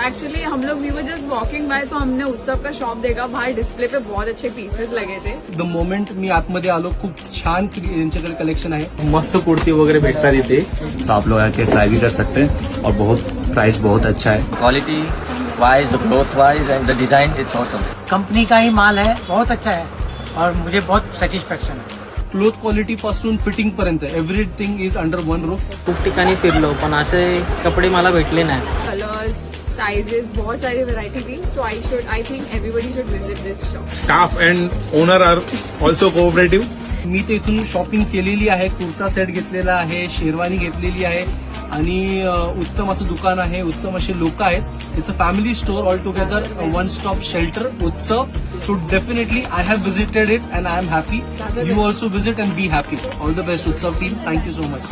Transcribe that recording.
Actually हम लोग we were just walking by, तो हमने उत्सव का शॉप देखा, बाहर डिस्प्ले पे बहुत अच्छे पीसेस लगे थे. द मोमेंट मी आतमध्ये आलो, खूप छान यांच्याकडे कलेक्शन आहे. मस्त कुर्ती वगैरे भेटतात इथे, तो आप लोग आके ट्राई भी कर सकते हैं और बहुत प्राइस बहुत अच्छा है. Quality wise, the growth wise end the design it's awesome. Company का ही माल है, बहुत अच्छा है और मुझे बहुत सेटिस्फैक्शन है. क्लोथ क्वालिटी पासून फिटिंग पर्यंत everything is under one roof. खूप ठिकाणी फिरलो पण असे कपडे मला भेटले नाही. कलर्स, साइजेस, बहुत सारी वैरायटी थी. तो I think everybody should visit this shop. Staff and owner are also cooperative. मी ते इथून शॉपिंग केलेली आहे. कुर्ता सेट घेतलेला आहे, शेरवानी घेतलेली आहे आणि उत्तम असं दुकान आहे, उत्तम असे लोक आहेत. It's a family store all together, one stop shelter Utsav. So definitely I have visited it and I am happy. You also visit and be happy. All the best Utsav team. Thank you so much.